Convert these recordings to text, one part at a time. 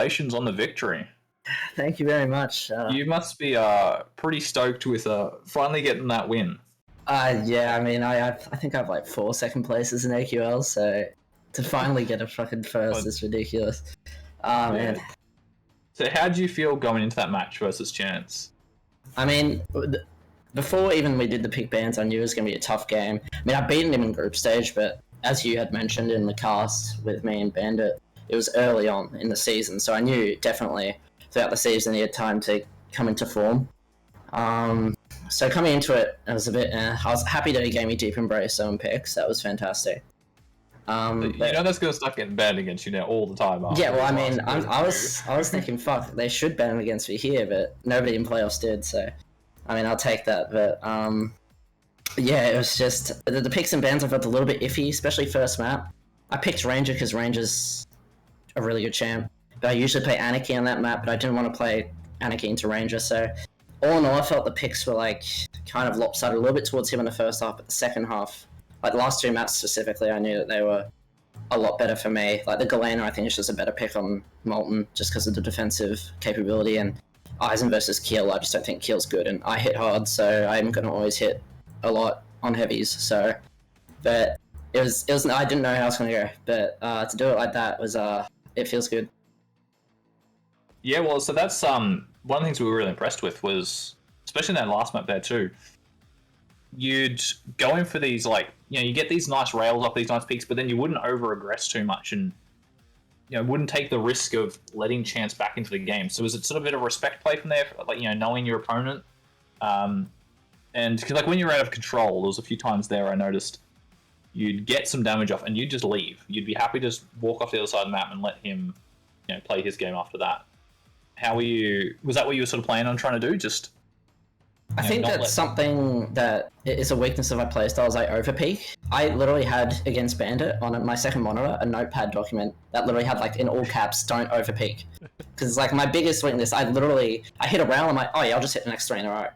congratulations on the victory. Thank you very much. You must be pretty stoked with finally getting that win. Yeah, I mean, I think I have like 4 second places in AQL, so to finally get a fucking first is ridiculous. Oh, man. So how do you feel going into that match versus Chance? I mean, before even we did the pick bands, I knew it was going to be a tough game. I mean, I've beaten him in group stage, but as you had mentioned in the cast with me and Bandit, it was early on in the season, so I knew definitely throughout the season he had time to come into form. So coming into it, I was a bit. I was happy that he gave me Deep Embrace on picks. That was fantastic. You know that's gonna start getting banned against you now all the time. Yeah, well, I mean, I was thinking, fuck, they should ban him against me here, but nobody in playoffs did. So, I mean, I'll take that. But yeah, it was just the picks and bans I felt a little bit iffy, especially first map. I picked Ranger because Ranger's a really good champ. But I usually play Anarchy on that map, but I didn't want to play Anarchy into Ranger, so all in all, I felt the picks were like kind of lopsided a little bit towards him in the first half, but the second half, like the last 2 maps specifically, I knew that they were a lot better for me. Like the Galena, I think is just a better pick on Molten, just because of the defensive capability, and Eisen versus Keel, I just don't think Keel's good, and I hit hard, so I'm going to always hit a lot on heavies, so, but it was I didn't know how I was going to go, but to do it like that was, it feels good. Yeah, well, so that's one of the things we were really impressed with was, especially in that last map there too, you'd go in for these, like, you get these nice rails off these nice peaks, but then you wouldn't over-aggress too much and, wouldn't take the risk of letting Chance back into the game. So was it sort of a bit of a respect play from there, like, knowing your opponent? And because, like, when you're out of control, there was a few times there I noticed you'd get some damage off and you'd just leave. You'd be happy to just walk off the other side of the map and let him, play his game after that. How were you? Was that what you were sort of planning on trying to do? Just, I think that's something that is a weakness of my playstyle. Is I overpeak. I literally had against Bandit on my second monitor a notepad document that literally had like in all caps, "Don't overpeak," because like my biggest weakness. I hit a rail. I'm like, oh yeah, I'll just hit the next 3 in a row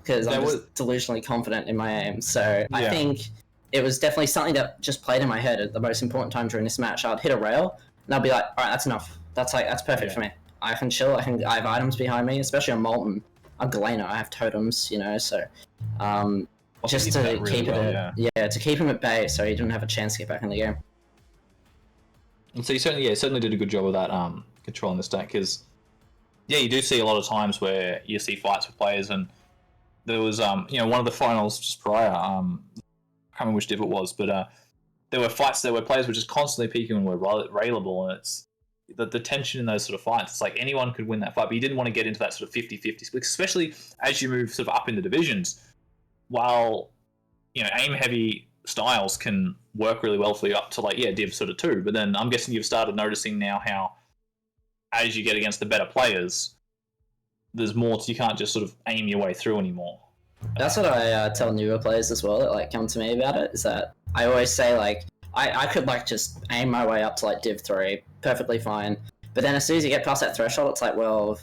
because I'm just delusionally confident in my aim. So I think it was definitely something that just played in my head at the most important time during this match. I'd hit a rail and I'd be like, all right, that's enough. That's perfect for me. I can chill. I have items behind me, especially on Molten. I'm Galena. I have totems, so just to keep it, to keep him at bay, so he didn't have a chance to get back in the game. And so you certainly did a good job of that controlling the stack, because you do see a lot of times where you see fights with players, and there was one of the finals just prior, I can't remember which div it was, but there were fights there where players were just constantly peeking and were railable, and it's the tension in those sort of fights. It's like anyone could win that fight, but you didn't want to get into that sort of 50-50 split, especially as you move sort of up in the divisions. While aim heavy styles can work really well for you up to div sort of 2, but then I'm guessing you've started noticing now how as you get against the better players, there's more you can't just sort of aim your way through anymore. That's what I tell newer players as well that come to me about it, is that I always say I could just aim my way up to div 3 perfectly fine, but then as soon as you get past that threshold, it's like, well,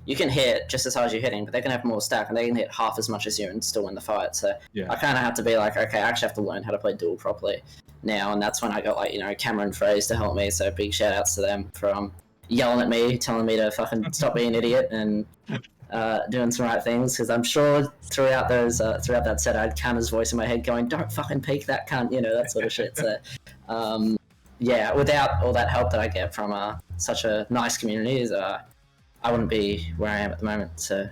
you can hit just as hard as you're hitting, but they can have more stack and they can hit half as much as you and still win the fight. So I kind of have to be like, okay, I actually have to learn how to play duel properly now, and that's when I got Camma and Fraze to help me. So big shout outs to them for yelling at me, telling me to fucking stop being an idiot and doing some right things, because I'm sure throughout that set I had Camma's voice in my head going, don't fucking peek that cunt, that sort of shit. So without all that help that I get from such a nice community, I wouldn't be where I am at the moment. So,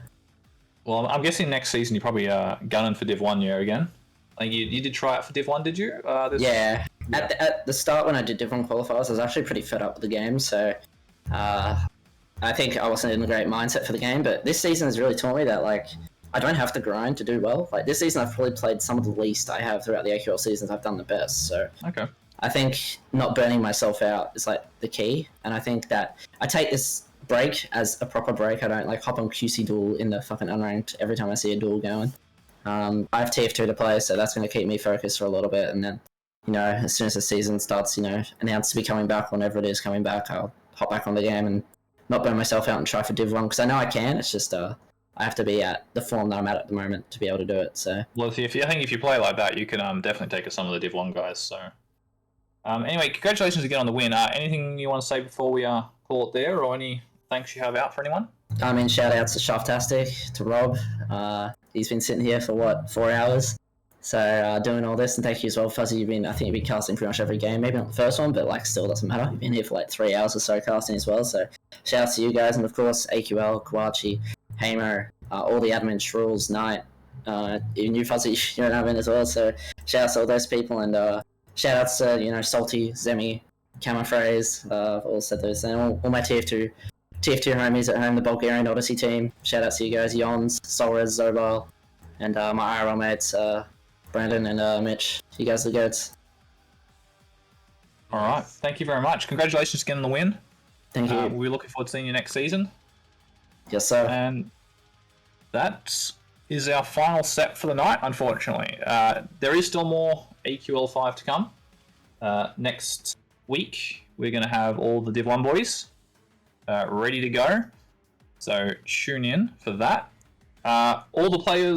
well, I'm guessing next season you're probably gunning for Div 1 year again. Like you did try out for Div 1, did you? At the start when I did Div 1 qualifiers, I was actually pretty fed up with the game, so I think I wasn't in a great mindset for the game, but this season has really taught me that I don't have to grind to do well. This season I've probably played some of the least I have throughout the AQL seasons. I've done the best, so okay. I think not burning myself out is the key, and I think that I take this break as a proper break. I don't hop on QC duel in the fucking unranked every time I see a duel going. I have TF2 to play, so that's going to keep me focused for a little bit, and then as soon as the season starts, announced to be coming back, whenever it is coming back, I'll hop back on the game and not burn myself out and try for Div 1, because I know I can. It's just I have to be at the form that I'm at the moment to be able to do it. So well, I think if you play like that, you can definitely take some of the Div 1 guys. So anyway, congratulations again on the win. Anything you want to say before we call it there, or any thanks you have out for anyone? I mean, shout outs to Shaftastic, to Rob. He's been sitting here for what, 4 hours? So doing all this, and thank you as well, Fuzzy. I think you've been casting pretty much every game. Maybe not the first one, but like still doesn't matter. You've been here for like 3 hours or so casting as well. So shout out to you guys, and of course AQL, Kuachi, Haymo, all the admins, Shrules, Knight, even you, Fuzzy, you're an admin as well. So shout out to all those people, and shout outs to Salty, Zemi, Camma, Fraze. All said those, and all my TF2 homies at home, the Bulgarian Odyssey team. Shout out to you guys, Yons, Solres, Zobal, and my IRL mates, Brandon and Mitch. You guys are good. Alright, thank you very much. Congratulations again on the win. Thank you. We're looking forward to seeing you next season. Yes, sir. And that is our final set for the night, unfortunately. There is still more AQL 5 to come. Next week, we're going to have all the Div 1 boys ready to go. So tune in for that. All the players